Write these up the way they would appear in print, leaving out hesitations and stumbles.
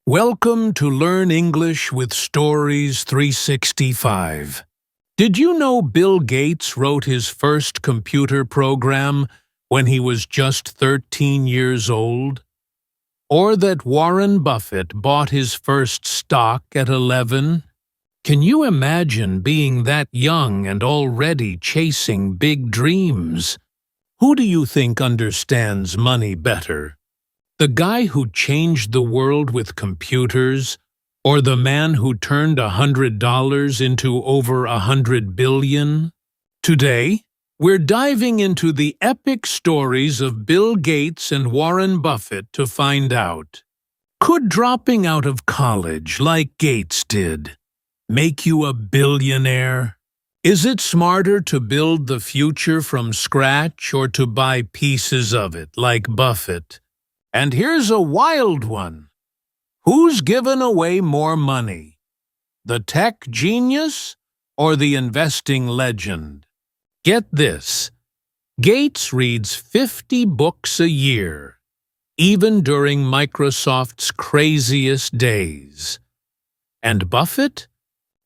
Welcome to Learn English with Stories 365. Did you know Bill Gates wrote his first computer program when he was just 13 years old? Or that Warren Buffett bought his first stock at 11? Can you imagine being that young and already chasing big dreams? Who do you think understands money better? The guy who changed the world with computers, or the man who turned $100 into over $100 billion? Today, we're diving into the epic stories of Bill Gates and Warren Buffett to find out. Could dropping out of college like Gates did make you a billionaire? Is it smarter to build the future from scratch or to buy pieces of it like Buffett? And here's a wild one. Who's given away more money? The tech genius or the investing legend? Get this. Gates reads 50 books a year, even during Microsoft's craziest days. And Buffett?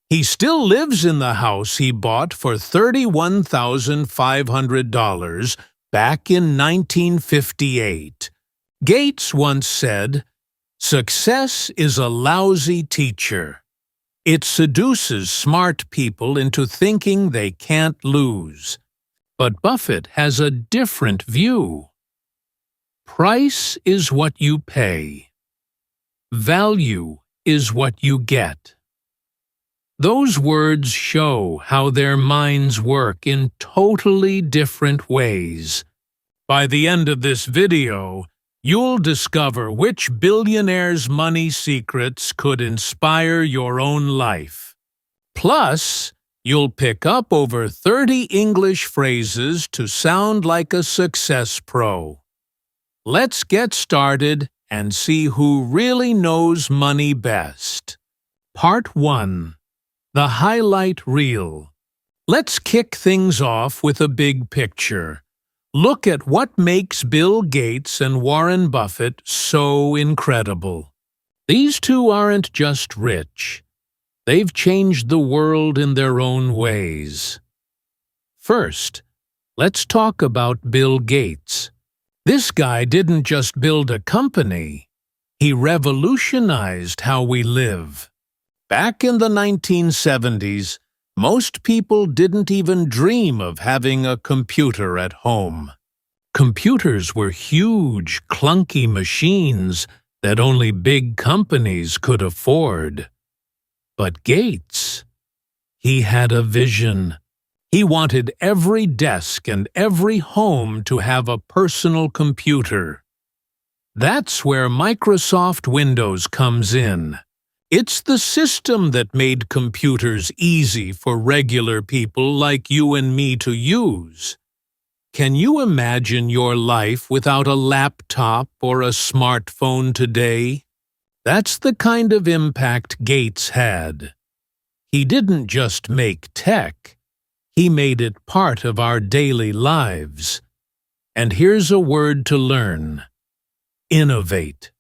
He still lives in the house he bought for $31,500 back in 1958. Gates once said, "Success is a lousy teacher. It seduces smart people into thinking they can't lose." But Buffett has a different view. Price is what you pay. Value is what you get. Those words show how their minds work in totally different ways. By the end of this video, you'll discover which billionaire's money secrets could inspire your own life. Plus, you'll pick up over 30 English phrases to sound like a success pro. Let's get started and see who really knows money best. Part 1. The Highlight Reel. Let's kick things off with a big picture. Look at what makes Bill Gates and Warren Buffett so incredible. These two aren't just rich. They've changed the world in their own ways. First, let's talk about Bill Gates. This guy didn't just build a company. He revolutionized how we live. Back in the 1970s, most people didn't even dream of having a computer at home. Computers were huge, clunky machines that only big companies could afford. But Gates, he had a vision. He wanted every desk and every home to have a personal computer. That's where Microsoft Windows comes in. It's the system that made computers easy for regular people like you and me to use. Can you imagine your life without a laptop or a smartphone today? That's the kind of impact Gates had. He didn't just make tech, he made it part of our daily lives. And here's a word to learn: innovate.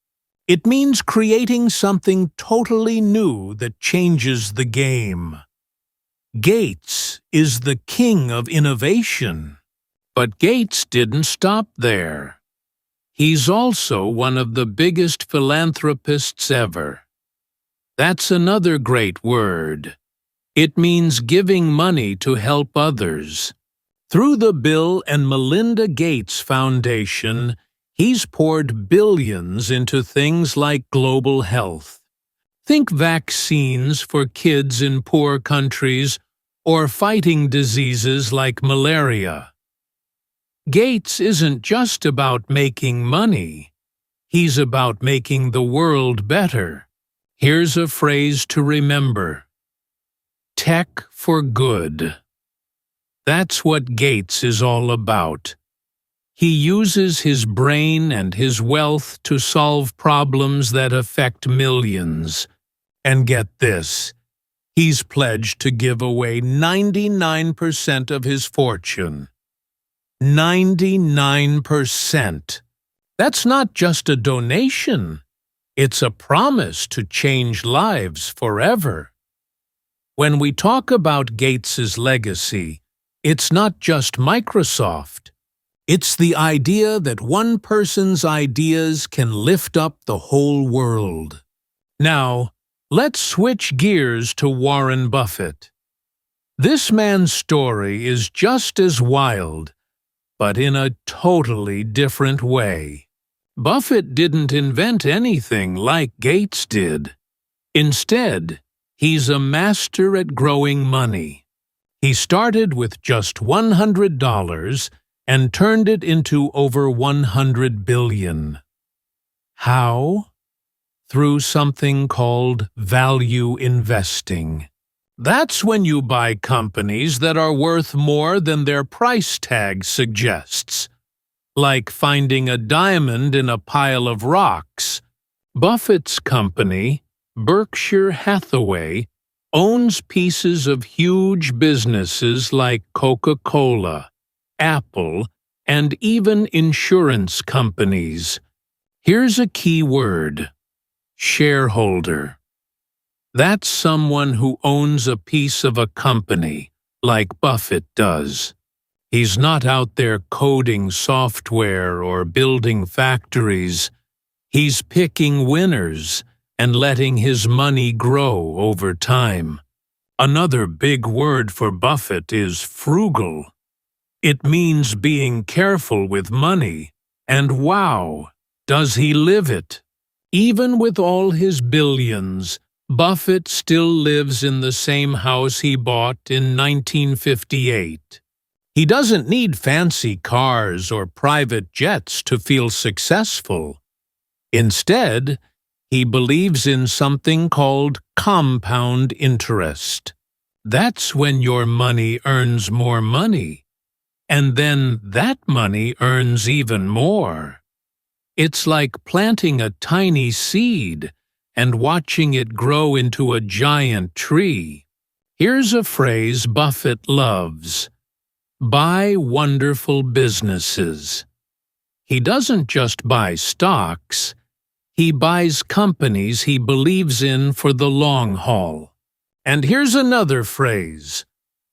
It means creating something totally new that changes the game. Gates is the king of innovation. But Gates didn't stop there. He's also one of the biggest philanthropists ever. That's another great word. It means giving money to help others. Through the Bill and Melinda Gates Foundation, he's poured billions into things like global health. Think vaccines for kids in poor countries or fighting diseases like malaria. Gates isn't just about making money. He's about making the world better. Here's a phrase to remember: tech for good. That's what Gates is all about. He uses his brain and his wealth to solve problems that affect millions. And get this, he's pledged to give away 99% of his fortune. 99%. That's not just a donation. It's a promise to change lives forever. When we talk about Gates's legacy, it's not just Microsoft. It's the idea that one person's ideas can lift up the whole world. Now, let's switch gears to Warren Buffett. This man's story is just as wild, but in a totally different way. Buffett didn't invent anything like Gates did. Instead, he's a master at growing money. He started with just $100 and turned it into over $100 billion. How? Through something called value investing. That's when you buy companies that are worth more than their price tag suggests. Like finding a diamond in a pile of rocks. Buffett's company, Berkshire Hathaway, owns pieces of huge businesses like Coca-Cola, Apple, and even insurance companies. Here's a key word: shareholder. That's someone who owns a piece of a company, like Buffett does. He's not out there coding software or building factories. He's picking winners and letting his money grow over time. Another big word for Buffett is frugal. It means being careful with money, and wow, does he live it! Even with all his billions, Buffett still lives in the same house he bought in 1958. He doesn't need fancy cars or private jets to feel successful. Instead, he believes in something called compound interest. That's when your money earns more money, and then that money earns even more. It's like planting a tiny seed and watching it grow into a giant tree. Here's a phrase Buffett loves: buy wonderful businesses. He doesn't just buy stocks, he buys companies he believes in for the long haul. And here's another phrase: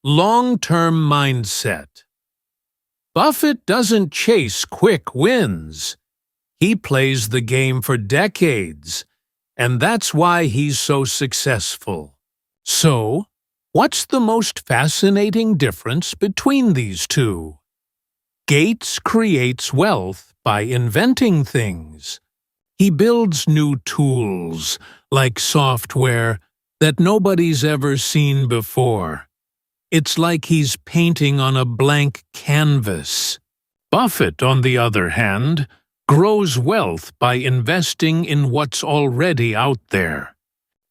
long-term mindset. Buffett doesn't chase quick wins. He plays the game for decades, and that's why he's so successful. So, what's the most fascinating difference between these two? Gates creates wealth by inventing things. He builds new tools, like software, that nobody's ever seen before. It's like he's painting on a blank canvas. Buffett, on the other hand, grows wealth by investing in what's already out there.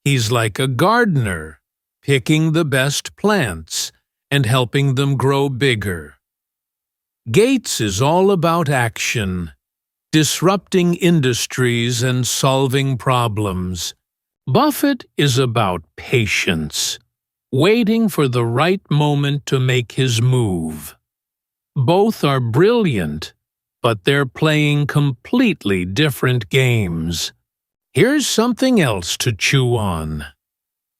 He's like a gardener, picking the best plants and helping them grow bigger. Gates is all about action, disrupting industries and solving problems. Buffett is about patience, waiting for the right moment to make his move. Both are brilliant, but they're playing completely different games. Here's something else to chew on.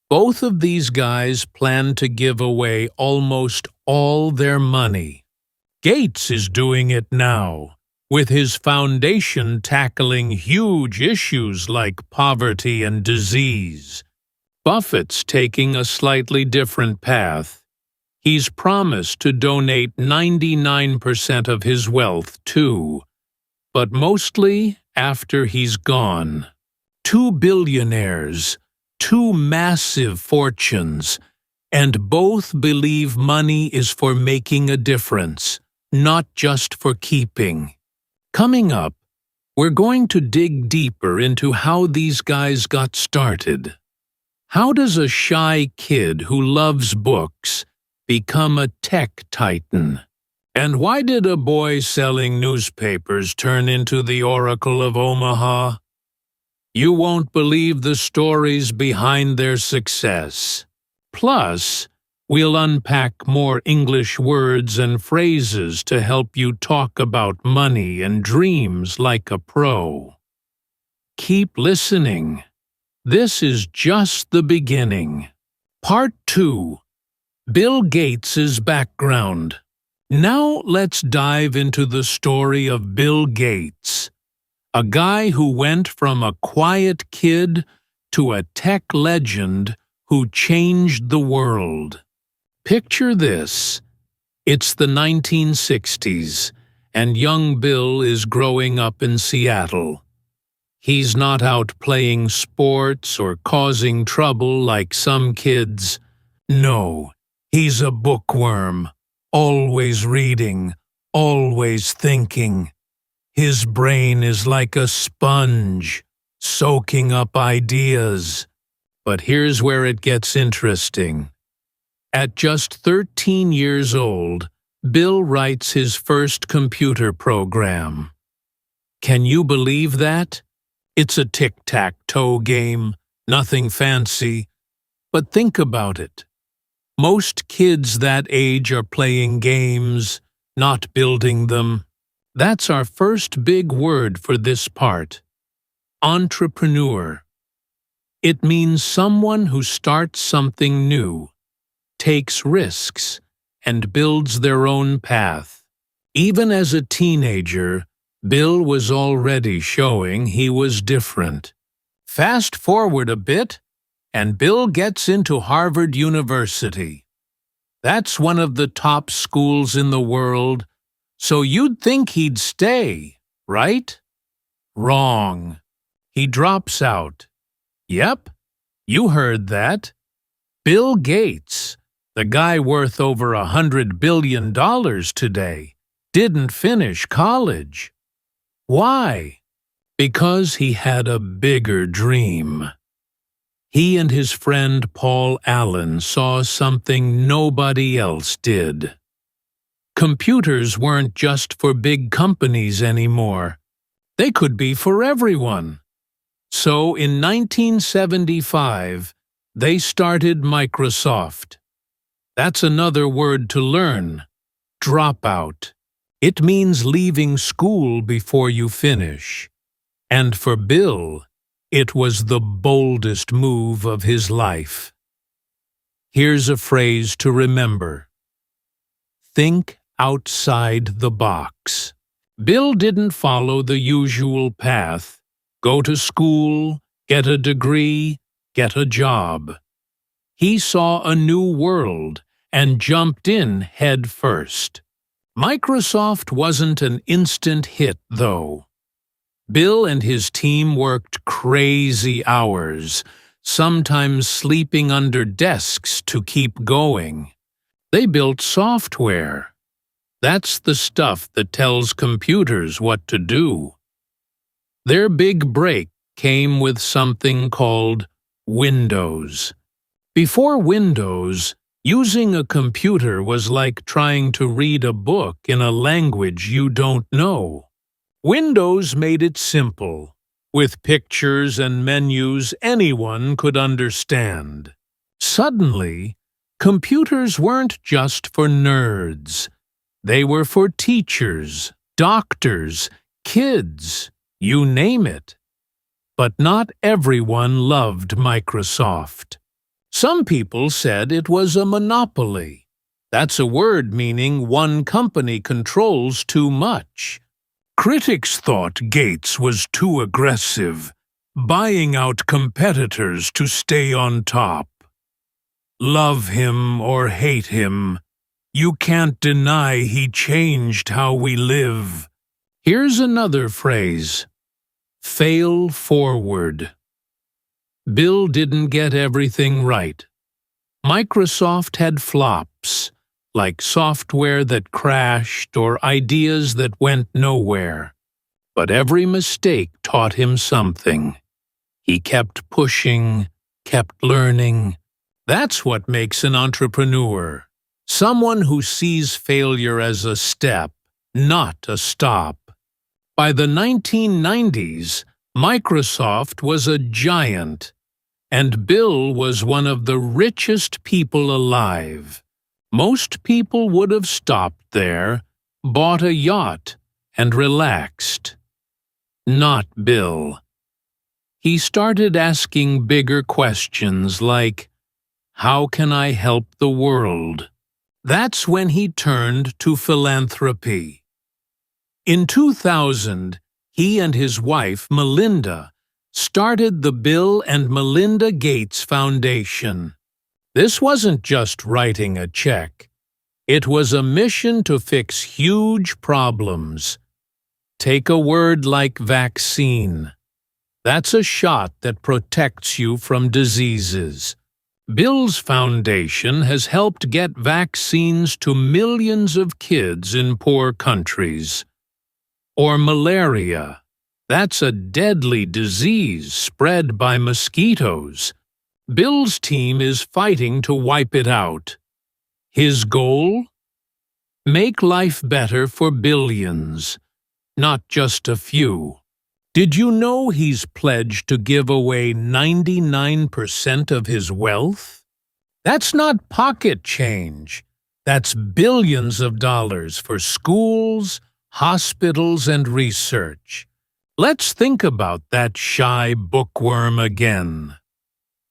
Both of these guys plan to give away almost all their money. Gates is doing it now, with his foundation tackling huge issues like poverty and disease. Buffett's taking a slightly different path. He's promised to donate 99% of his wealth too, but mostly after he's gone. Two billionaires, two massive fortunes, and both believe money is for making a difference, not just for keeping. Coming up, we're going to dig deeper into how these guys got started. How does a shy kid who loves books become a tech titan? And why did a boy selling newspapers turn into the Oracle of Omaha? You won't believe the stories behind their success. Plus, we'll unpack more English words and phrases to help you talk about money and dreams like a pro. keep listening. This is just the beginning. Part 2. Bill Gates's background. Now let's dive into the story of Bill Gates, a guy who went from a quiet kid to a tech legend who changed the world. Picture this. It's the 1960s, and young Bill is growing up in Seattle. He's not out playing sports or causing trouble like some kids. No, he's a bookworm, always reading, always thinking. His brain is like a sponge, soaking up ideas. But here's where it gets interesting. At just 13 years old, Bill writes his first computer program. Can you believe that? It's a tic-tac-toe game, nothing fancy. But think about it. Most kids that age are playing games, not building them. That's our first big word for this part. Entrepreneur. It means someone who starts something new, takes risks, and builds their own path. Even as a teenager, Bill was already showing he was different. Fast forward a bit, and Bill gets into Harvard University. That's one of the top schools in the world, so you'd think he'd stay, right? Wrong. He drops out. Yep, you heard that. Bill Gates, the guy worth over $100 billion today, didn't finish college. Why? Because he had a bigger dream. He and his friend Paul Allen saw something nobody else did. Computers weren't just for big companies anymore. They could be for everyone. So in 1975, they started Microsoft. That's another word to learn. Dropout. It means leaving school before you finish. And for Bill, it was the boldest move of his life. Here's a phrase to remember. Think outside the box. Bill didn't follow the usual path. Go to school, get a degree, get a job. He saw a new world and jumped in head first. Microsoft wasn't an instant hit, though. Bill and his team worked crazy hours, sometimes sleeping under desks to keep going. They built software. That's the stuff that tells computers what to do. Their big break came with something called Windows. Before Windows, using a computer was like trying to read a book in a language you don't know. Windows made it simple. With pictures and menus anyone could understand. Suddenly, computers weren't just for nerds. They were for teachers, doctors, kids, you name it. But not everyone loved Microsoft. Some people said it was a monopoly. That's a word meaning one company controls too much. Critics thought Gates was too aggressive, buying out competitors to stay on top. Love him or hate him, you can't deny he changed how we live. Here's another phrase. Fail forward. Bill didn't get everything right. Microsoft had flops, like software that crashed or ideas that went nowhere. But every mistake taught him something. He kept pushing, kept learning. That's what makes an entrepreneur. Someone who sees failure as a step, not a stop. By the 1990s, Microsoft was a giant, and Bill was one of the richest people alive. Most people would have stopped there, bought a yacht, and relaxed. Not Bill. he started asking bigger questions like, how can I help the world? That's when he turned to philanthropy. In 2000, he and his wife, Melinda, started the Bill and Melinda Gates Foundation. This wasn't just writing a check. It was a mission to fix huge problems. Take a word like vaccine. That's a shot that protects you from diseases. Bill's foundation has helped get vaccines to millions of kids in poor countries. Or malaria. That's a deadly disease spread by mosquitoes. Bill's team is fighting to wipe it out. His goal? Make life better for billions, not just a few. Did you know he's pledged to give away 99% of his wealth? That's not pocket change. That's billions of dollars for schools, hospitals, and research. Let's think about that shy bookworm again.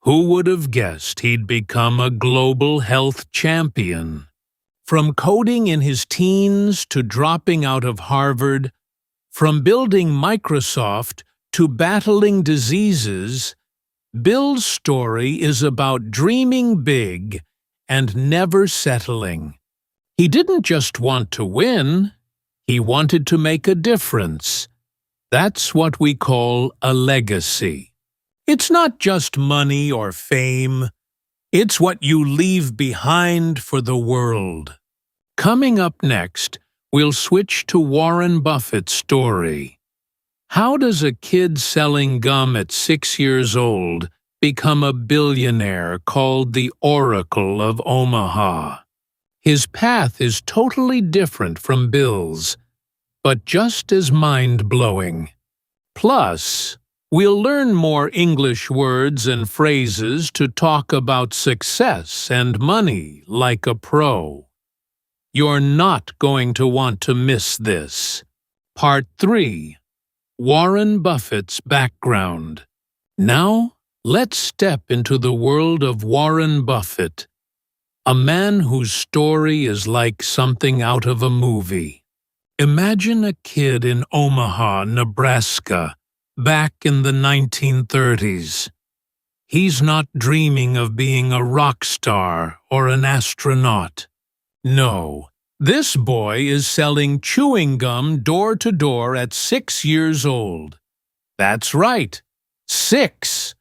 Who would have guessed he'd become a global health champion? From coding in his teens to dropping out of Harvard, from building Microsoft to battling diseases, Bill's story is about dreaming big and never settling. He didn't just want to win, he wanted to make a difference. That's what we call a legacy. It's not just money or fame. It's what you leave behind for the world. Coming up next, we'll switch to Warren Buffett's story. How does a kid selling gum at 6 years old become a billionaire called the Oracle of Omaha? His path is totally different from Bill's, but just as mind-blowing. Plus, we'll learn more English words and phrases to talk about success and money like a pro. You're not going to want to miss this. Part 3. Warren Buffett's background. Now, let's step into the world of Warren Buffett, a man whose story is like something out of a movie. Imagine a kid in Omaha, Nebraska, back in the 1930s. He's not dreaming of being a rock star or an astronaut. No, this boy is selling chewing gum door to door at 6 years old. That's right, 6.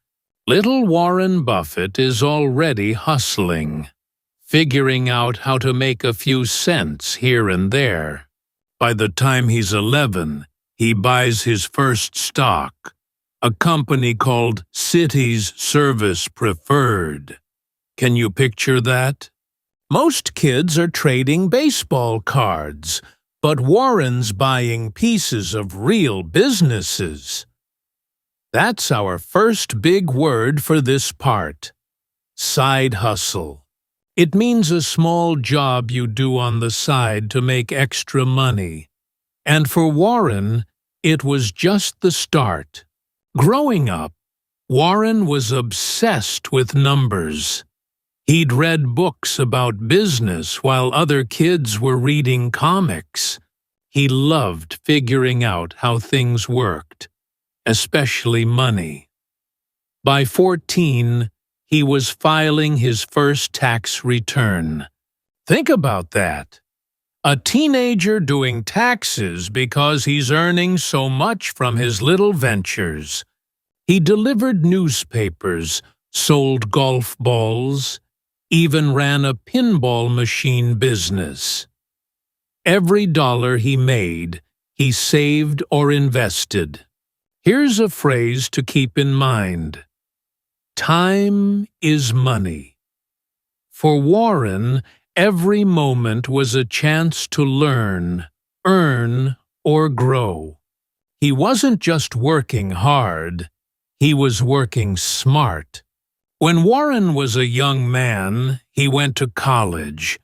Little Warren Buffett is already hustling, figuring out how to make a few cents here and there. By the time he's 11, he buys his first stock, a company called Cities Service Preferred. Can you picture that? Most kids are trading baseball cards, but Warren's buying pieces of real businesses. That's our first big word for this part. Side hustle. It means a small job you do on the side to make extra money. And for Warren, it was just the start. Growing up, Warren was obsessed with numbers. He'd read books about business while other kids were reading comics. He loved figuring out how things worked, especially money. By 14, he was filing his first tax return. Think about that. A teenager doing taxes because he's earning so much from his little ventures. He delivered newspapers, sold golf balls, even ran a pinball machine business. Every dollar he made, he saved or invested. Here's a phrase to keep in mind. Time is money. For Warren, every moment was a chance to learn, earn, or grow. He wasn't just working hard, he was working smart. When Warren was a young man, he went to college.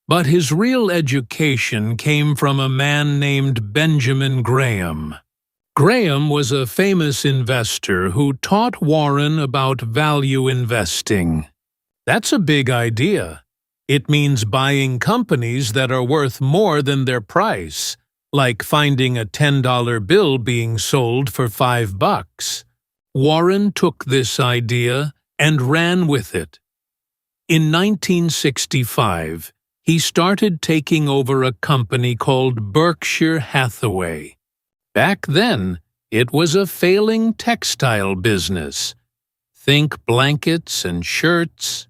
But his real education came from a man named Benjamin Graham. Graham was a famous investor who taught Warren about value investing. That's a big idea. It means buying companies that are worth more than their price, like finding a $10 bill being sold for $5. Warren took this idea and ran with it. In 1965, he started taking over a company called Berkshire Hathaway. Back then, it was a failing textile business. Think blankets and shirts.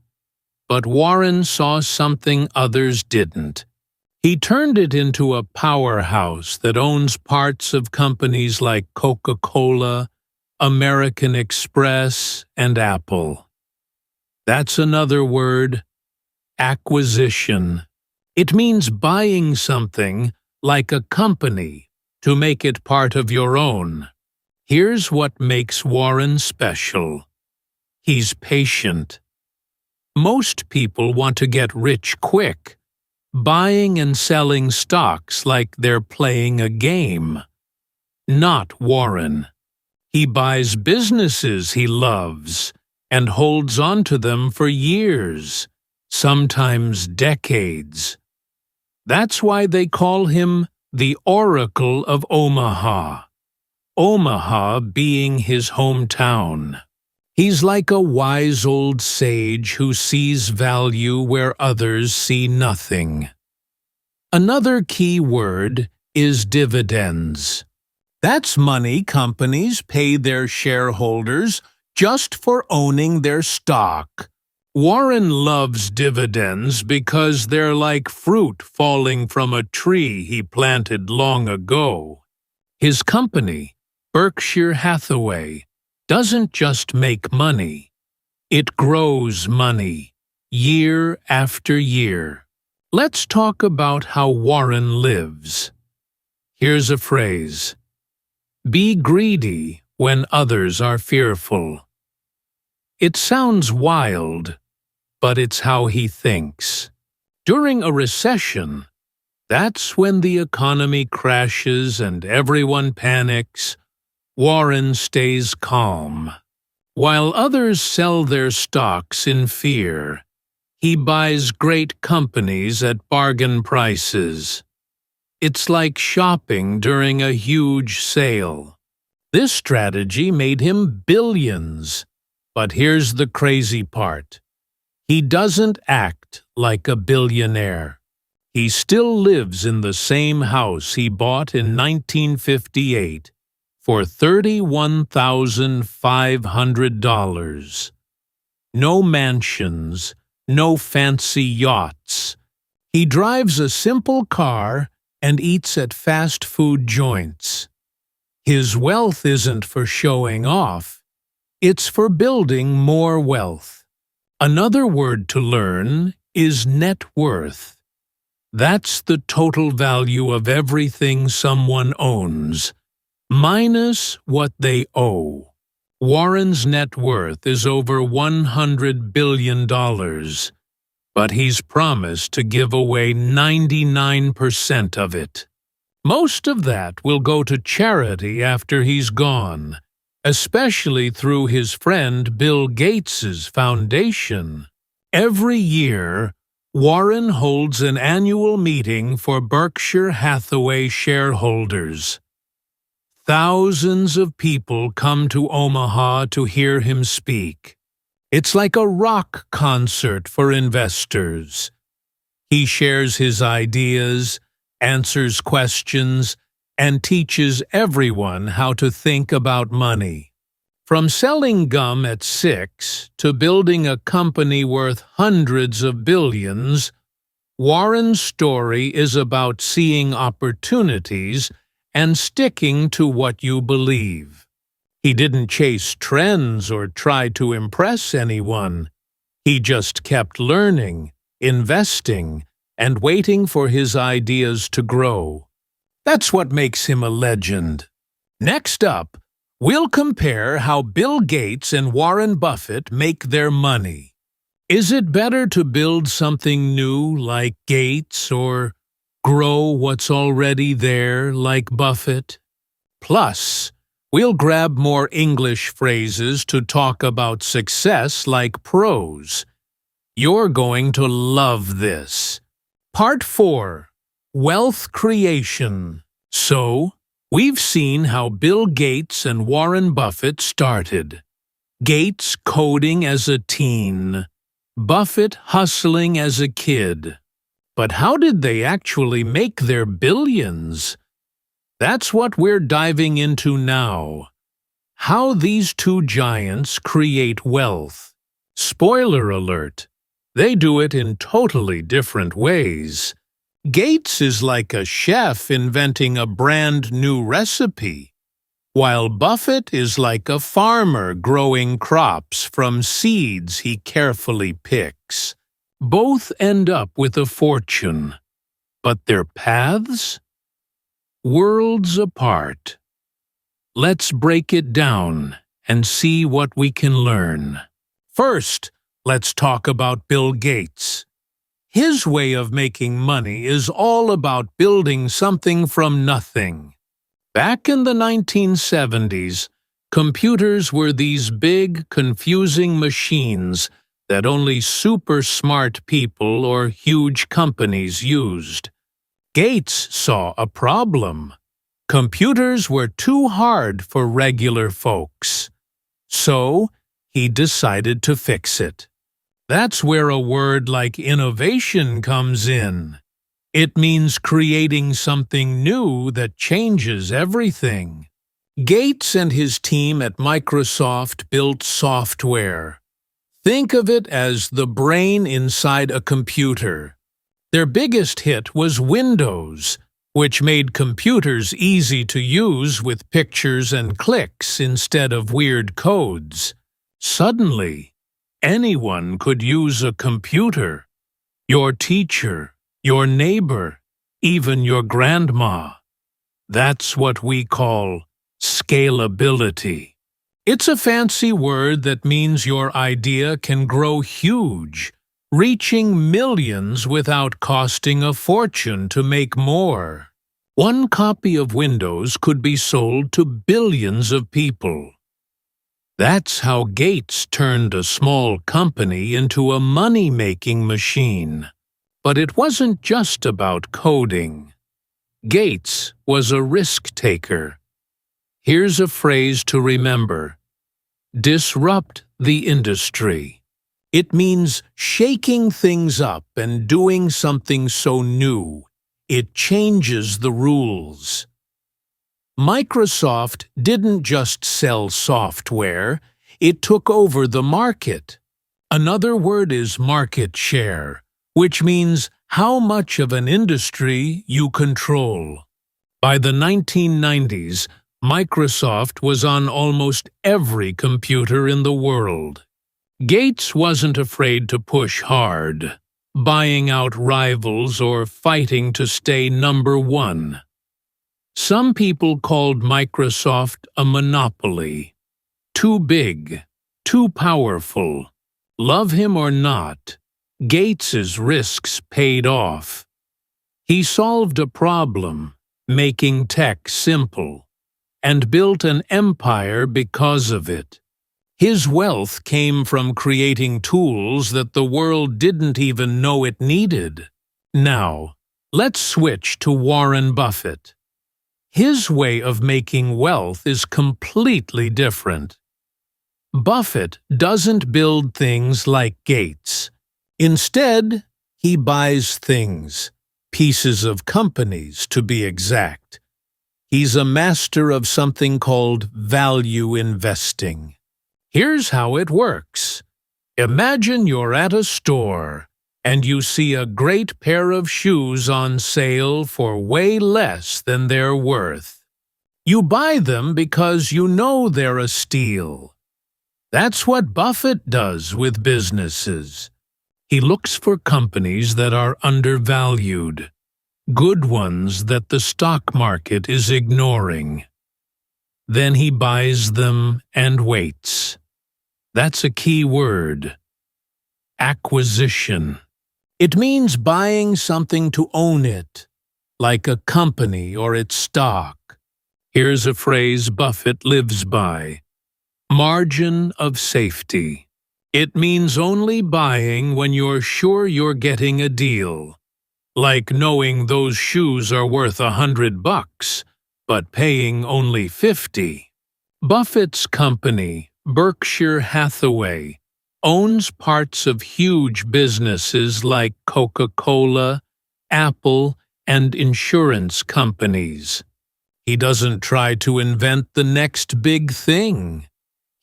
But Warren saw something others didn't. He turned it into a powerhouse that owns parts of companies like Coca-Cola, American Express, and Apple. That's another word, acquisition. It means buying something, like a company, to make it part of your own. Here's what makes Warren special. He's patient. Most people want to get rich quick, buying and selling stocks like they're playing a game. Not Warren. He buys businesses he loves and holds on to them for years, sometimes decades. That's why they call him the Oracle of Omaha, Omaha being his hometown. He's like a wise old sage who sees value where others see nothing. Another key word is dividends. That's money companies pay their shareholders just for owning their stock. Warren loves dividends because they're like fruit falling from a tree he planted long ago. His company, Berkshire Hathaway, doesn't just make money. It grows money, year after year. Let's talk about how Warren lives. Here's a phrase. Be greedy when others are fearful. It sounds wild, but it's how he thinks. During a recession, that's when the economy crashes and everyone panics. Warren stays calm. While others sell their stocks in fear, he buys great companies at bargain prices. It's like shopping during a huge sale. This strategy made him billions. But here's the crazy part. He doesn't act like a billionaire. He still lives in the same house he bought in 1958. For $31,500. No mansions, no fancy yachts. He drives a simple car and eats at fast food joints. His wealth isn't for showing off. It's for building more wealth. Another word to learn is net worth. That's the total value of everything someone owns, minus what they owe. Warren's net worth is over $100 billion, but he's promised to give away 99% of it. Most of that will go to charity after he's gone, especially through his friend Bill Gates's foundation. Every year, Warren holds an annual meeting for Berkshire Hathaway shareholders. Thousands of people come to Omaha to hear him speak. It's like a rock concert for investors. He shares his ideas, answers questions, and teaches everyone how to think about money. From selling gum at 6 to building a company worth hundreds of billions, Warren's story is about seeing opportunities and sticking to what you believe. He didn't chase trends or try to impress anyone. He just kept learning, investing, and waiting for his ideas to grow. That's what makes him a legend. Next up, we'll compare how Bill Gates and Warren Buffett make their money. Is it better to build something new like Gates or grow what's already there like Buffett? Plus, We'll grab more English phrases to talk about success like pros. You're going to love this. Part 4. Wealth Creation. So, we've seen how Bill Gates and Warren Buffett started. Gates coding as a teen. Buffett hustling as a kid. But how did they actually make their billions? That's what we're diving into now. How these two giants create wealth. Spoiler alert, they do it in totally different ways. Gates is like a chef inventing a brand new recipe, while Buffett is like a farmer growing crops from seeds he carefully picks. Both end up with a fortune, but their paths? Worlds apart. Let's break it down and see what we can learn. First, let's talk about Bill Gates. His way of making money is all about building something from nothing. Back in the 1970s, computers were these big, confusing machines that only super smart people or huge companies used. Gates saw a problem. Computers were too hard for regular folks. So, he decided to fix it. That's where a word like innovation comes in. It means creating something new that changes everything. Gates and his team at Microsoft built software. Think of it as the brain inside a computer. Their biggest hit was Windows, which made computers easy to use with pictures and clicks instead of weird codes. Suddenly, anyone could use a computer. Your teacher, your neighbor, even your grandma. That's what we call scalability. It's a fancy word that means your idea can grow huge, reaching millions without costing a fortune to make more. One copy of Windows could be sold to billions of people. That's how Gates turned a small company into a money-making machine. But it wasn't just about coding. Gates was a risk-taker. Here's a phrase to remember. Disrupt the industry. It means shaking things up and doing something so new. It changes the rules. Microsoft didn't just sell software, it took over the market. Another word is market share, which means how much of an industry you control. By the 1990s, Microsoft was on almost every computer in the world. Gates wasn't afraid to push hard, buying out rivals or fighting to stay number one. Some people called Microsoft a monopoly. Too big, too powerful. Love him or not, Gates's risks paid off. He solved a problem, making tech simple, and built an empire because of it. His wealth came from creating tools that the world didn't even know it needed. Now, let's switch to Warren Buffett. His way of making wealth is completely different. Buffett doesn't build things like Gates. Instead, he buys things, pieces of companies to be exact. He's a master of something called value investing. Here's how it works. Imagine you're at a store and you see a great pair of shoes on sale for way less than they're worth. You buy them because you know they're a steal. That's what Buffett does with businesses. He looks for companies that are undervalued, good ones that the stock market is ignoring. Then he buys them and waits. That's a key word. Acquisition. It means buying something to own it, like a company or its stock. Here's a phrase Buffett lives by: margin of safety. It means only buying when you're sure you're getting a deal, like knowing those shoes are worth $100, but paying only $50. Buffett's company, Berkshire Hathaway, owns parts of huge businesses like Coca-Cola, Apple, and insurance companies. He doesn't try to invent the next big thing.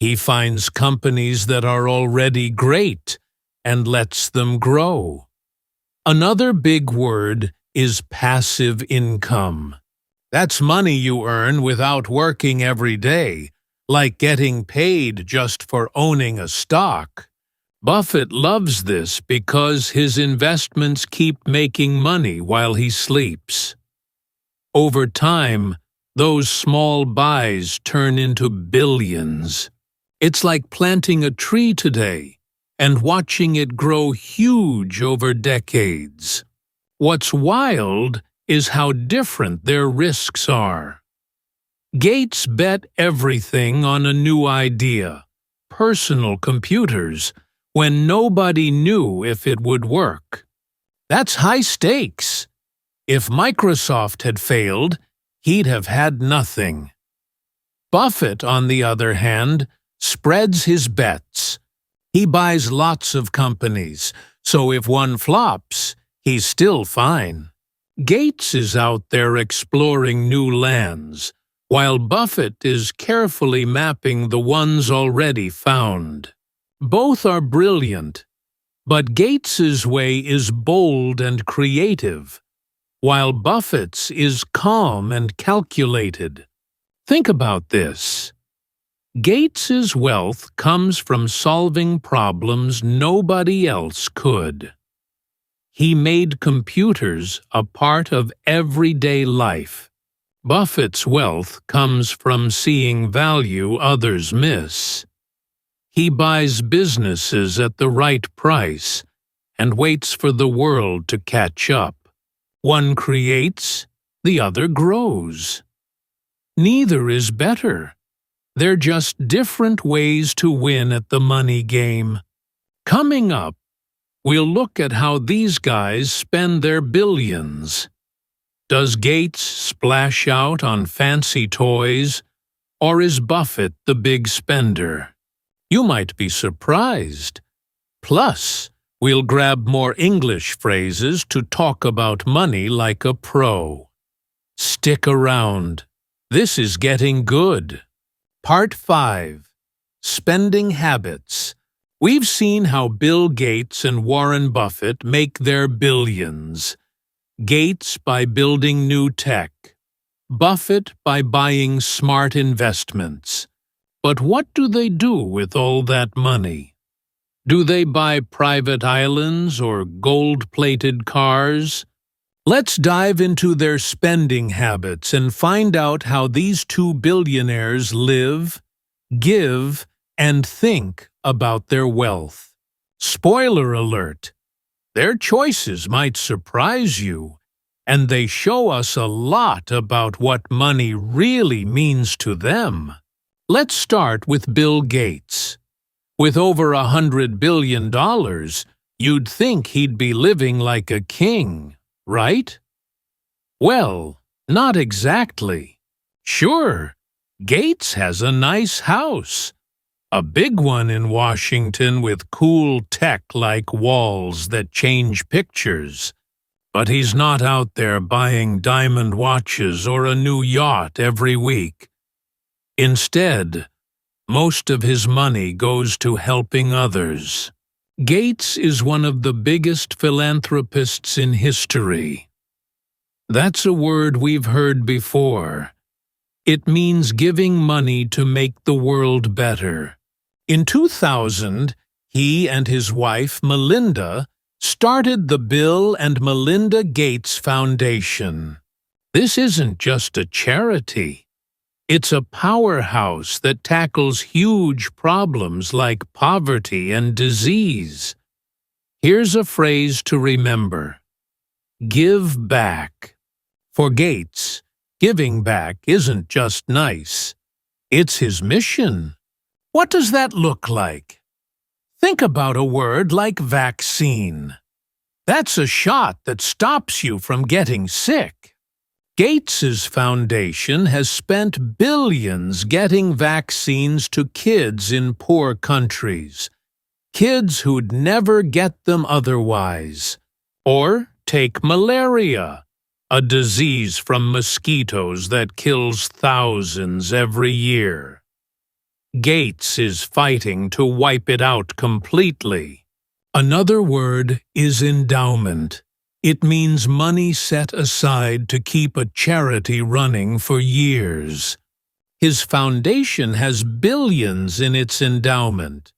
He finds companies that are already great and lets them grow. Another big word is passive income. That's money you earn without working every day, like getting paid just for owning a stock. Buffett loves this because his investments keep making money while he sleeps. Over time, those small buys turn into billions. It's like planting a tree today and watching it grow huge over decades. What's wild is how different their risks are. Gates bet everything on a new idea, personal computers, when nobody knew if it would work. That's high stakes. If Microsoft had failed, he'd have had nothing. Buffett, on the other hand, spreads his bets. He buys lots of companies, so if one flops, he's still fine. Gates is out there exploring new lands, while Buffett is carefully mapping the ones already found. Both are brilliant, but Gates's way is bold and creative, while Buffett's is calm and calculated. Think about this. Gates's wealth comes from solving problems nobody else could. He made computers a part of everyday life. Buffett's wealth comes from seeing value others miss. He buys businesses at the right price and waits for the world to catch up. One creates, the other grows. Neither is better. They're just different ways to win at the money game. Coming up, we'll look at how these guys spend their billions. Does Gates splash out on fancy toys, or is Buffett the big spender? You might be surprised. Plus, we'll grab more English phrases to talk about money like a pro. Stick around. This is getting good. Part 5. Spending Habits. We've seen how Bill Gates and Warren Buffett make their billions. Gates by building new tech. Buffett by buying smart investments. But what do they do with all that money? Do they buy private islands or gold-plated cars? Let's dive into their spending habits and find out how these two billionaires live, give, and think about their wealth. Spoiler alert! Their choices might surprise you, and they show us a lot about what money really means to them. Let's start with Bill Gates. With over $100 billion, you'd think he'd be living like a king, right? Well, not exactly. Sure, Gates has a nice house. A big one in Washington with cool tech like walls that change pictures. But he's not out there buying diamond watches or a new yacht every week. Instead, most of his money goes to helping others. Gates is one of the biggest philanthropists in history. That's a word we've heard before. It means giving money to make the world better. In 2000, he and his wife, Melinda, started the Bill and Melinda Gates Foundation. This isn't just a charity. It's a powerhouse that tackles huge problems like poverty and disease. Here's a phrase to remember: give back. For Gates, Giving back isn't just nice. It's his mission. What does that look like? Think about a word like vaccine. That's a shot that stops you from getting sick. Gates's foundation has spent billions getting vaccines to kids in poor countries, kids who'd never get them otherwise. Or take malaria, a disease from mosquitoes that kills thousands every year. Gates is fighting to wipe it out completely. Another word is endowment. It means money set aside to keep a charity running for years. His foundation has billions in its endowment,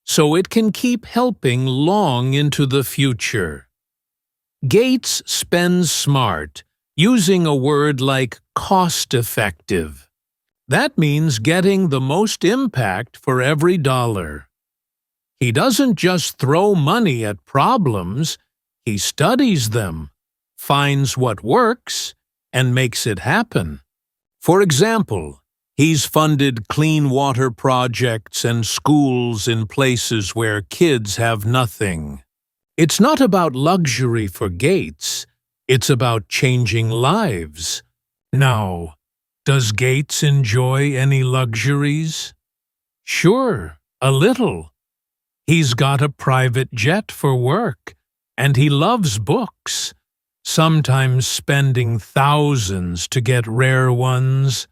so it can keep helping long into the future. Gates spends smart, using a word like cost-effective. That means getting the most impact for every dollar. He doesn't just throw money at problems. He studies them, finds what works, and makes it happen. For example, he's funded clean water projects and schools in places where kids have nothing. It's not about luxury for Gates, it's about changing lives. Now, does Gates enjoy any luxuries? Sure, a little. He's got a private jet for work. And he loves books, sometimes spending thousands to get rare ones.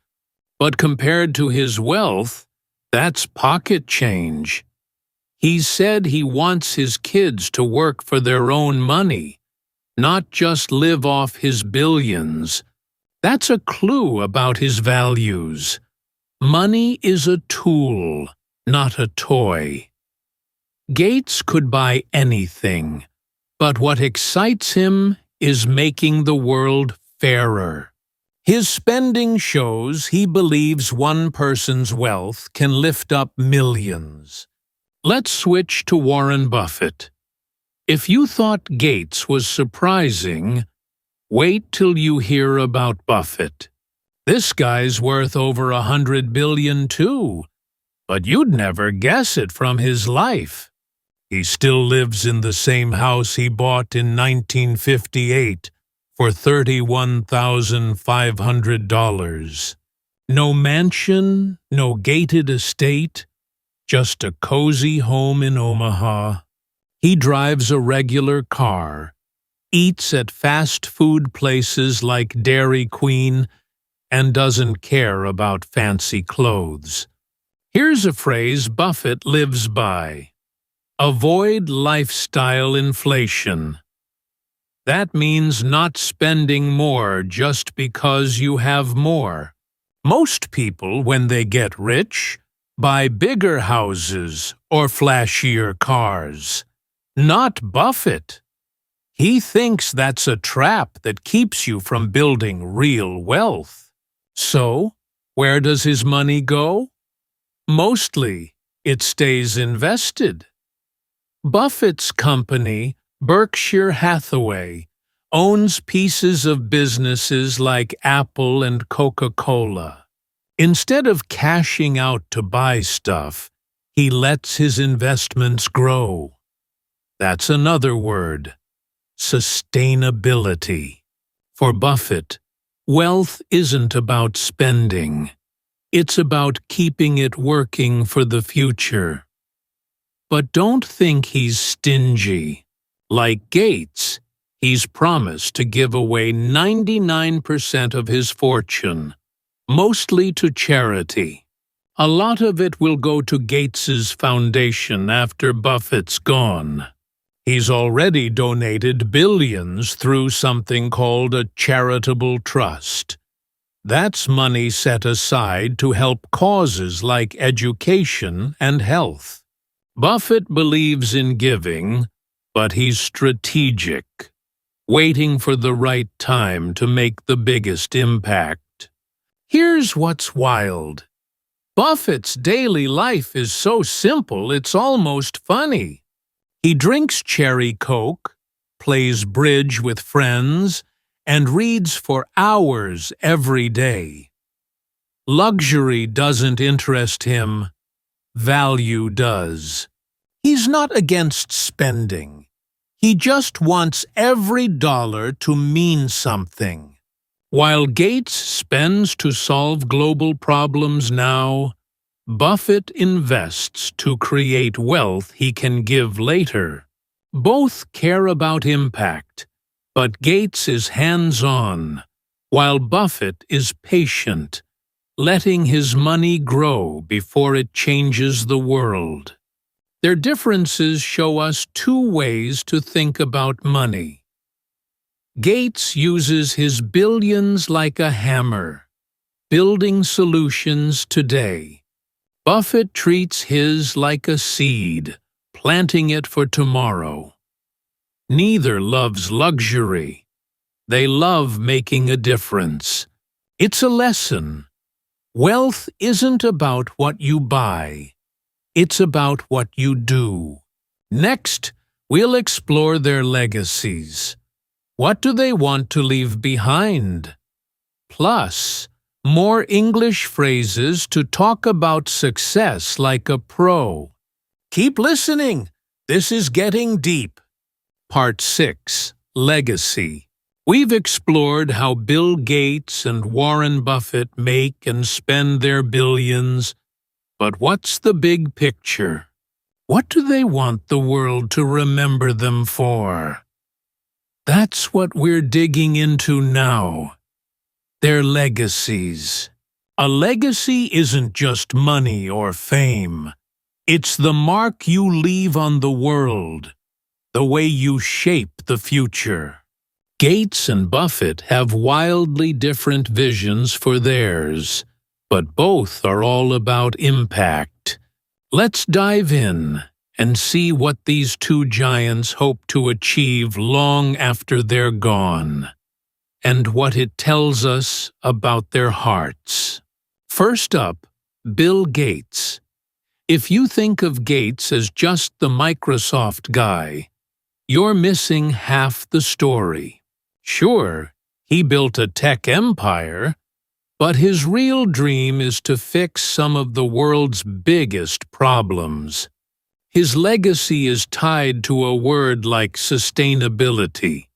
But compared to his wealth, that's pocket change. He said he wants his kids to work for their own money, not just live off his billions. That's a clue about his values. Money is a tool, not a toy. Gates could buy anything. But what excites him is making the world fairer. His spending shows he believes one person's wealth can lift up millions. Let's switch to Warren Buffett. If you thought Gates was surprising, wait till you hear about Buffett. This guy's worth over $100 billion too, but you'd never guess it from his life. He still lives in the same house he bought in 1958 for $31,500. No mansion, no gated estate, just a cozy home in Omaha. He drives a regular car, eats at fast food places like Dairy Queen, and doesn't care about fancy clothes. Here's a phrase Buffett lives by. Avoid lifestyle inflation. That means not spending more just because you have more. Most people, when they get rich, buy bigger houses or flashier cars. Not Buffett. He thinks that's a trap that keeps you from building real wealth. So, where does his money go? Mostly, it stays invested. Buffett's company, Berkshire Hathaway, owns pieces of businesses like Apple and Coca-Cola. Instead of cashing out to buy stuff, he lets his investments grow. That's another word, sustainability. For Buffett, wealth isn't about spending. It's about keeping it working for the future. But don't think he's stingy. Like Gates, he's promised to give away 99% of his fortune, mostly to charity. A lot of it will go to Gates's foundation after Buffett's gone. He's already donated billions through something called a charitable trust. That's money set aside to help causes like education and health. Buffett believes in giving, but he's strategic, waiting for the right time to make the biggest impact. Here's what's wild. Buffett's daily life is so simple it's almost funny. He drinks cherry Coke, plays bridge with friends, and reads for hours every day. Luxury doesn't interest him, value does. He's not against spending. He just wants every dollar to mean something. While Gates spends to solve global problems now, Buffett invests to create wealth he can give later. Both care about impact, but Gates is hands-on, while Buffett is patient, letting his money grow before it changes the world. Their differences show us two ways to think about money. Gates uses his billions like a hammer, building solutions today. Buffett treats his like a seed, planting it for tomorrow. Neither loves luxury. They love making a difference. It's a lesson. Wealth isn't about what you buy. It's about what you do. Next, we'll explore their legacies. What do they want to leave behind? Plus, more English phrases to talk about success like a pro. Keep listening. This is getting deep. Part 6. Legacy. We've explored how Bill Gates and Warren Buffett make and spend their billions. But what's the big picture? What do they want the world to remember them for? That's what we're digging into now. Their legacies. A legacy isn't just money or fame. It's the mark you leave on the world, the way you shape the future. Gates and Buffett have wildly different visions for theirs, but both are all about impact. Let's dive in and see what these two giants hope to achieve long after they're gone, and what it tells us about their hearts. First up, Bill Gates. If you think of Gates as just the Microsoft guy, you're missing half the story. Sure, he built a tech empire, but his real dream is to fix some of the world's biggest problems. His legacy is tied to a word like sustainability.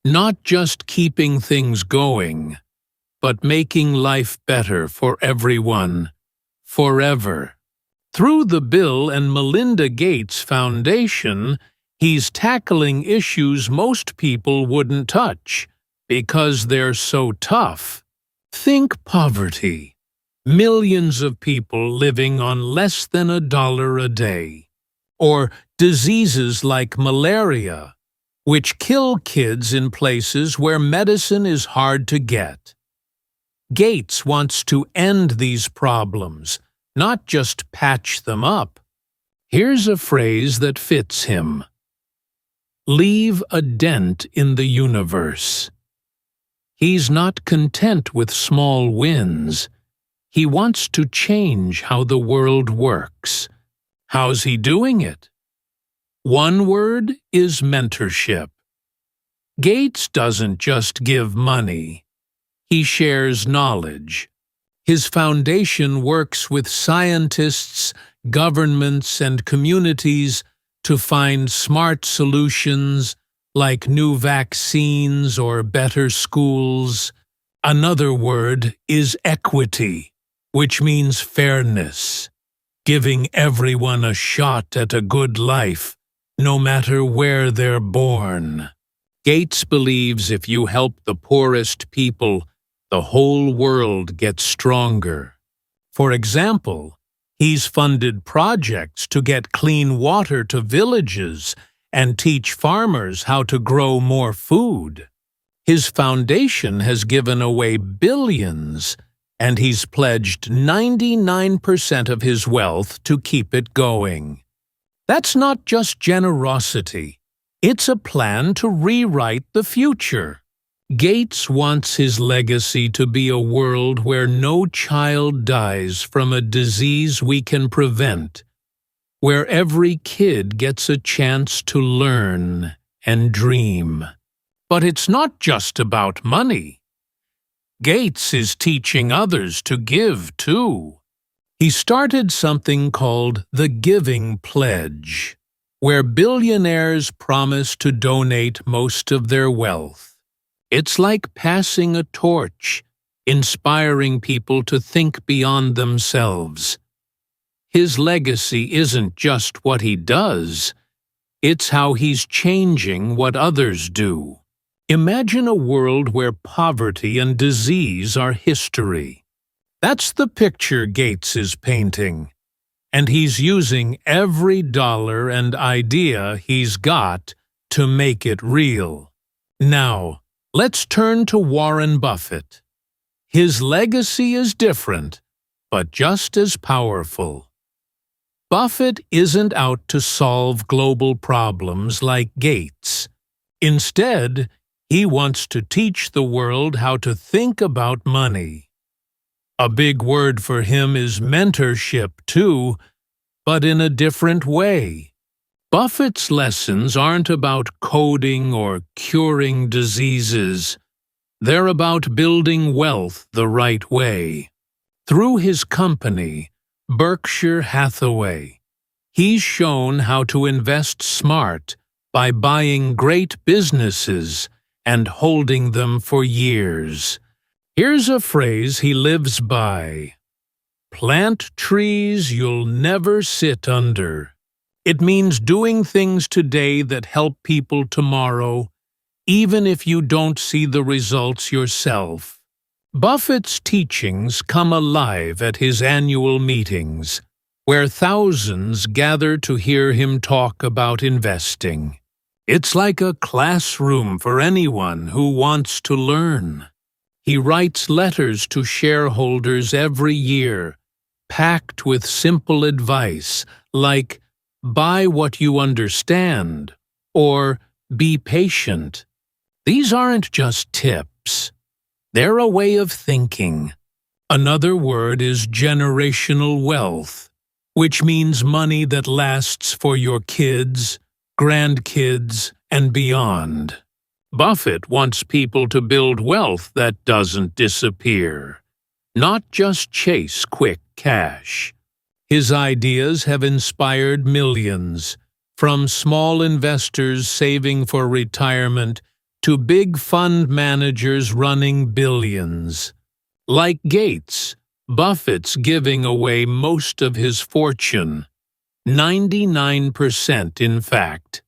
Not just keeping things going, but making life better for everyone, forever. Through the Bill and Melinda Gates Foundation, he's tackling issues most people wouldn't touch because they're so tough. Think poverty. Millions of people living on less than $1 a day. Or diseases like malaria, which kill kids in places where medicine is hard to get. Gates wants to end these problems, not just patch them up. Here's a phrase that fits him. Leave a dent in the universe. He's not content with small wins. He wants to change how the world works. How's he doing it? One word is mentorship. Gates doesn't just give money. He shares knowledge. His foundation works with scientists, governments, and communities to find smart solutions like new vaccines or better schools. Another word is equity, which means fairness, giving everyone a shot at a good life, no matter where they're born. Gates believes if you help the poorest people, the whole world gets stronger. For example, he's funded projects to get clean water to villages and teach farmers how to grow more food. His foundation has given away billions, and he's pledged 99% of his wealth to keep it going. That's not just generosity. It's a plan to rewrite the future. Gates wants his legacy to be a world where no child dies from a disease we can prevent, where every kid gets a chance to learn and dream. But it's not just about money. Gates is teaching others to give, too. He started something called the Giving Pledge, where billionaires promise to donate most of their wealth. It's like passing a torch, inspiring people to think beyond themselves. His legacy isn't just what he does, it's how he's changing what others do. Imagine a world where poverty and disease are history. That's the picture Gates is painting, and he's using every dollar and idea he's got to make it real. Now, let's turn to Warren Buffett. His legacy is different, but just as powerful. Buffett isn't out to solve global problems like Gates. Instead, he wants to teach the world how to think about money. A big word for him is mentorship, too, but in a different way. Buffett's lessons aren't about coding or curing diseases. They're about building wealth the right way. Through his company, Berkshire Hathaway, he's shown how to invest smart by buying great businesses and holding them for years. Here's a phrase he lives by: "Plant trees you'll never sit under." It means doing things today that help people tomorrow, even if you don't see the results yourself. Buffett's teachings come alive at his annual meetings, where thousands gather to hear him talk about investing. It's like a classroom for anyone who wants to learn. He writes letters to shareholders every year, packed with simple advice like, "Buy what you understand," or "Be patient." These aren't just tips. They're a way of thinking. Another word is generational wealth, which means money that lasts for your kids, grandkids, and beyond. Buffett wants people to build wealth that doesn't disappear, not just chase quick cash. His ideas have inspired millions, from small investors saving for retirement to big fund managers running billions. Like Gates, Buffett's giving away most of his fortune, 99% in fact.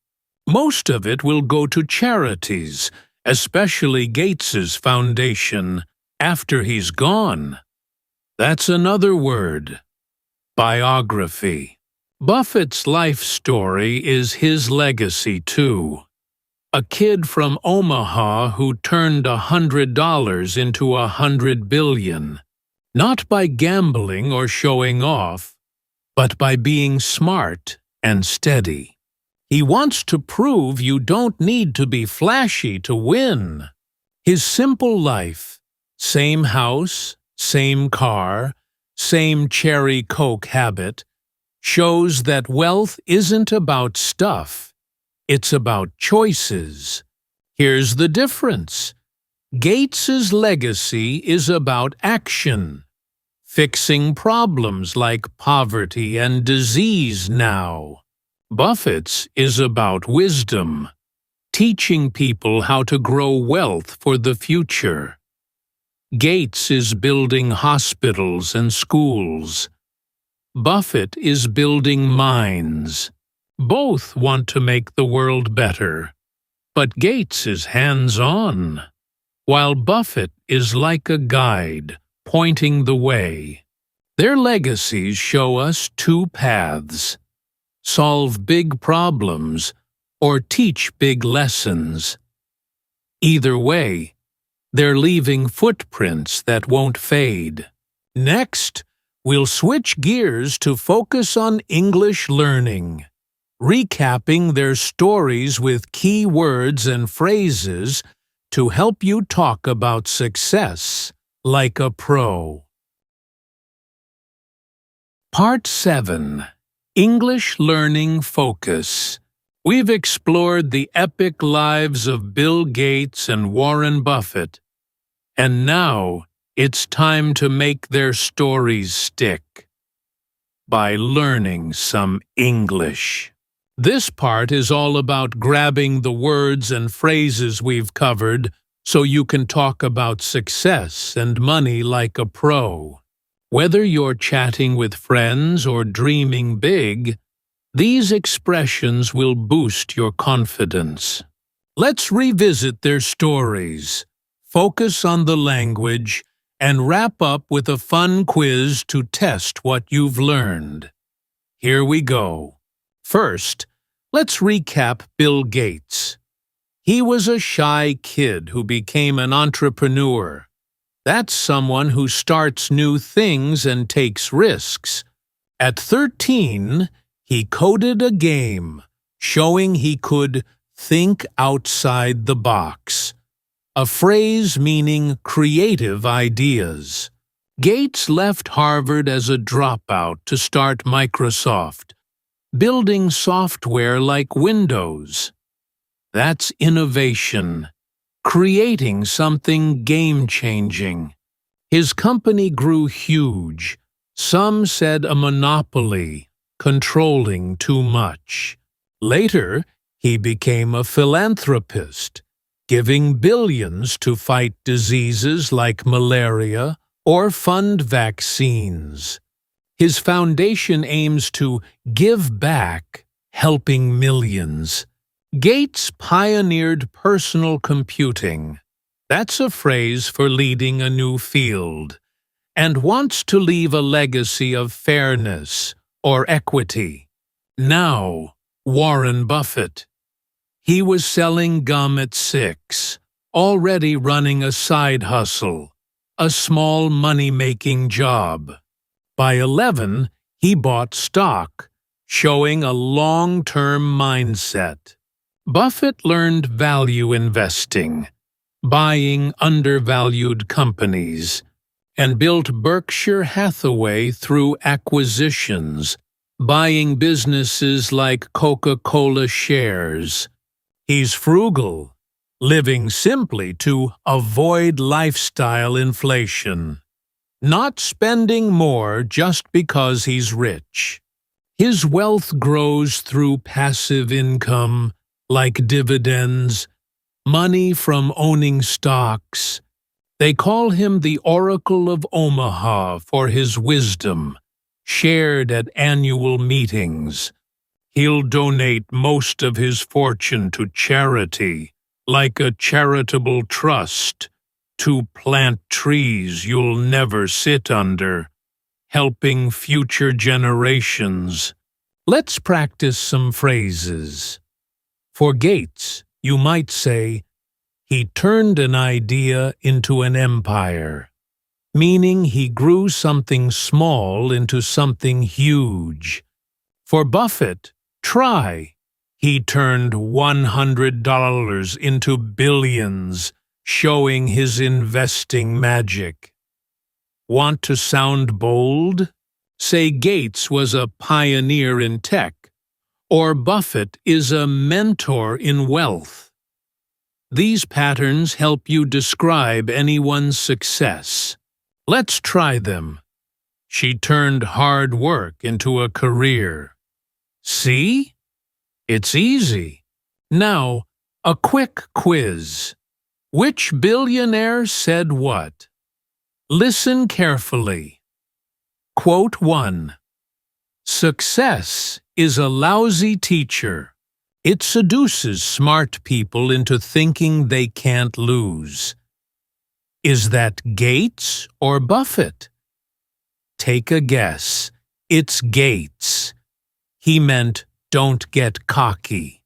Most of it will go to charities, especially Gates's foundation, after he's gone. That's another word: biography. Buffett's life story is his legacy, too. A kid from Omaha who turned $100 into $100 billion, not by gambling or showing off, but by being smart and steady. He wants to prove you don't need to be flashy to win. His simple life, same house, same car, same cherry Coke habit, shows that wealth isn't about stuff. It's about choices. Here's the difference. Gates's legacy is about action, fixing problems like poverty and disease now. Buffett's is about wisdom, teaching people how to grow wealth for the future. Gates is building hospitals and schools. Buffett is building minds. Both want to make the world better, but Gates is hands-on, while Buffett is like a guide, pointing the way. Their legacies show us two paths: solve big problems or teach big lessons. Either way, they're leaving footprints that won't fade. Next, we'll switch gears to focus on English learning, recapping their stories with key words and phrases to help you talk about success like a pro. Part 7. English Learning Focus. We've explored the epic lives of Bill Gates and Warren Buffett, and now it's time to make their stories stick by learning some English. This part is all about grabbing the words and phrases we've covered so you can talk about success and money like a pro. Whether you're chatting with friends or dreaming big, these expressions will boost your confidence. Let's revisit their stories, focus on the language, and wrap up with a fun quiz to test what you've learned. Here we go. First, let's recap Bill Gates. He was a shy kid who became an entrepreneur. That's someone who starts new things and takes risks. At 13, he coded a game, showing he could think outside the box, a phrase meaning creative ideas. Gates left Harvard as a dropout to start Microsoft, building software like Windows. That's innovation, creating something game-changing. His company grew huge. Some said a monopoly, controlling too much. Later, he became a philanthropist, giving billions to fight diseases like malaria or fund vaccines. His foundation aims to give back, helping millions. Gates pioneered personal computing. That's a phrase for leading a new field, and wants to leave a legacy of fairness or equity. Now, Warren Buffett. He was selling gum at 6, already running a side hustle, a small money-making job. By 11, he bought stock, showing a long-term mindset. Buffett learned value investing, buying undervalued companies, and built Berkshire Hathaway through acquisitions, buying businesses like Coca-Cola shares. He's frugal, living simply to avoid lifestyle inflation, not spending more just because he's rich. His wealth grows through passive income, like dividends, money from owning stocks. They call him the Oracle of Omaha for his wisdom, shared at annual meetings. He'll donate most of his fortune to charity, like a charitable trust, to plant trees you'll never sit under, helping future generations. Let's practice some phrases. For Gates, you might say, he turned an idea into an empire, meaning he grew something small into something huge. For Buffett, try. He turned $100 into billions, showing his investing magic. Want to sound bold? Say Gates was a pioneer in tech, or Buffett is a mentor in wealth. These patterns help you describe anyone's success. Let's try them. She turned hard work into a career. See? It's easy. Now, a quick quiz. Which billionaire said what? Listen carefully. Quote 1. Success is a lousy teacher. It seduces smart people into thinking they can't lose. Is that Gates or Buffett? Take a guess. It's Gates. He meant don't get cocky.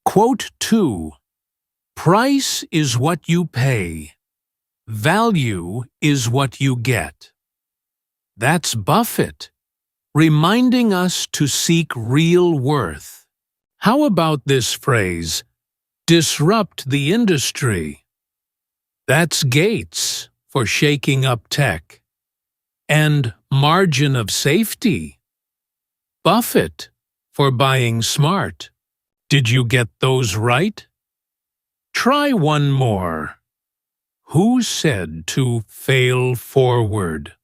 Quote 2. Price is what you pay. Value is what you get. That's Buffett, reminding us to seek real worth. How about this phrase, disrupt the industry? That's Gates for shaking up tech. And margin of safety? Buffett for buying smart. Did you get those right? Try one more. Who said to fail forward?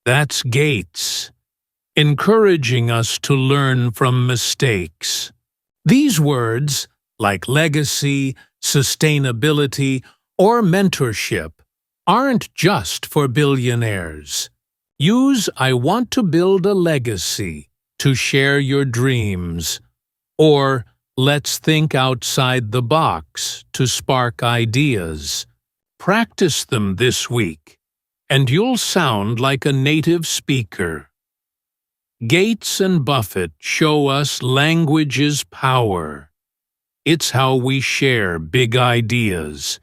That's Gates, encouraging us to learn from mistakes. These words, like legacy, sustainability, or mentorship, aren't just for billionaires. Use "I want to build a legacy" to share your dreams, or "let's think outside the box" to spark ideas. Practice them this week, and you'll sound like a native speaker. Gates and Buffett show us language is power. It's how we share big ideas.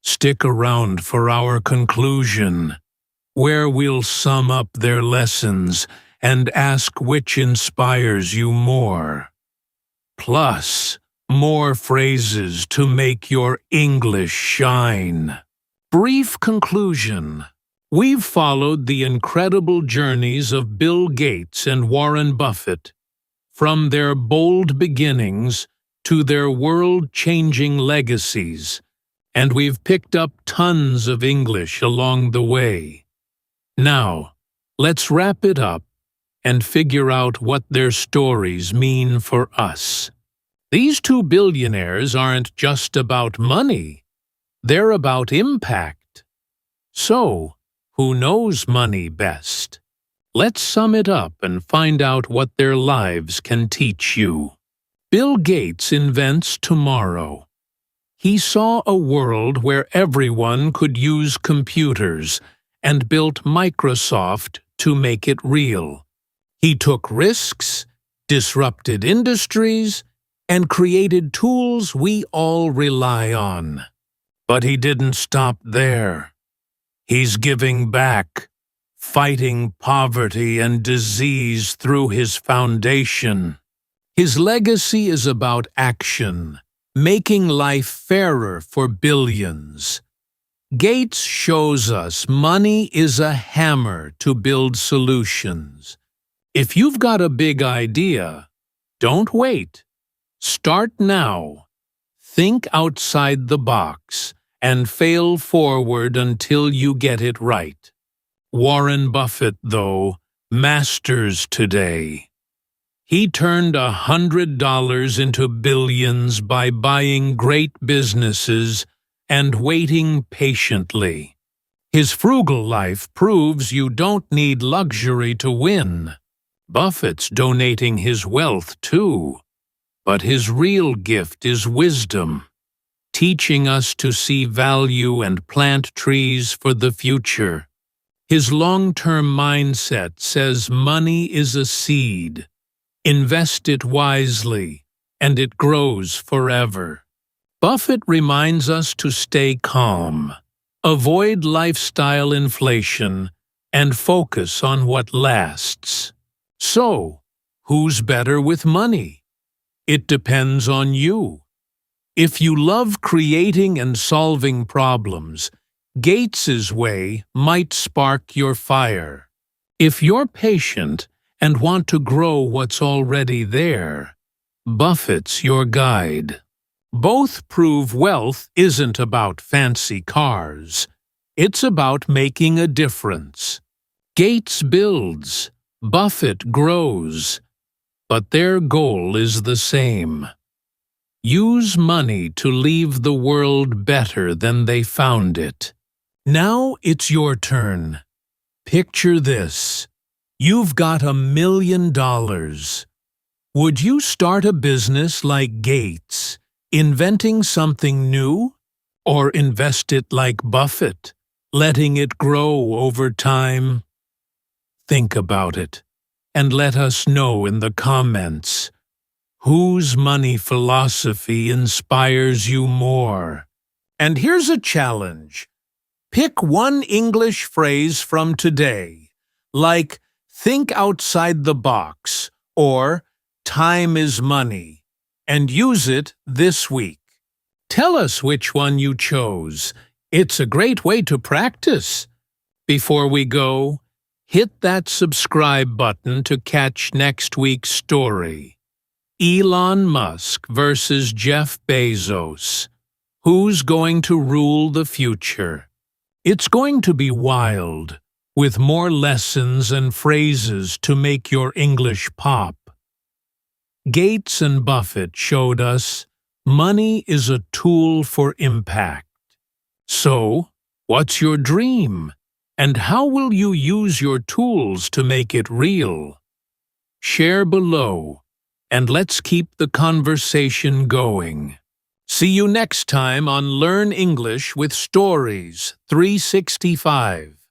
Stick around for our conclusion, where we'll sum up their lessons and ask which inspires you more. Plus, more phrases to make your English shine. Brief conclusion. We've followed the incredible journeys of Bill Gates and Warren Buffett, from their bold beginnings to their world-changing legacies, and we've picked up tons of English along the way. Now, let's wrap it up and figure out what their stories mean for us. These two billionaires aren't just about money, they're about impact. So, who knows money best? Let's sum it up and find out what their lives can teach you. Bill Gates invents tomorrow. He saw a world where everyone could use computers and built Microsoft to make it real. He took risks, disrupted industries, and created tools we all rely on. But he didn't stop there. He's giving back, fighting poverty and disease through his foundation. His legacy is about action, making life fairer for billions. Gates shows us money is a hammer to build solutions. If you've got a big idea, don't wait. Start now. Think outside the box and fail forward until you get it right. Warren Buffett, though, masters today. He turned $100 into billions by buying great businesses and waiting patiently. His frugal life proves you don't need luxury to win. Buffett's donating his wealth too, but his real gift is wisdom, teaching us to see value and plant trees for the future. His long-term mindset says money is a seed. Invest it wisely, and it grows forever. Buffett reminds us to stay calm, avoid lifestyle inflation, and focus on what lasts. So, who's better with money? It depends on you. If you love creating and solving problems, Gates's way might spark your fire. If you're patient and want to grow what's already there, Buffett's your guide. Both prove wealth isn't about fancy cars. It's about making a difference. Gates builds, Buffett grows, but their goal is the same. Use money to leave the world better than they found it. Now it's your turn. Picture this. You've got $1 million. Would you start a business like Gates, inventing something new? Or invest it like Buffett, letting it grow over time? Think about it, and let us know in the comments. Whose money philosophy inspires you more? And here's a challenge. Pick one English phrase from today, like "think outside the box" or "time is money," and use it this week. Tell us which one you chose. It's a great way to practice. Before we go, hit that subscribe button to catch next week's story. Elon Musk versus Jeff Bezos. Who's going to rule the future? It's going to be wild, with more lessons and phrases to make your English pop. Gates and Buffett showed us money is a tool for impact. So, what's your dream? And how will you use your tools to make it real? Share below, and let's keep the conversation going. See you next time on Learn English with Stories 365.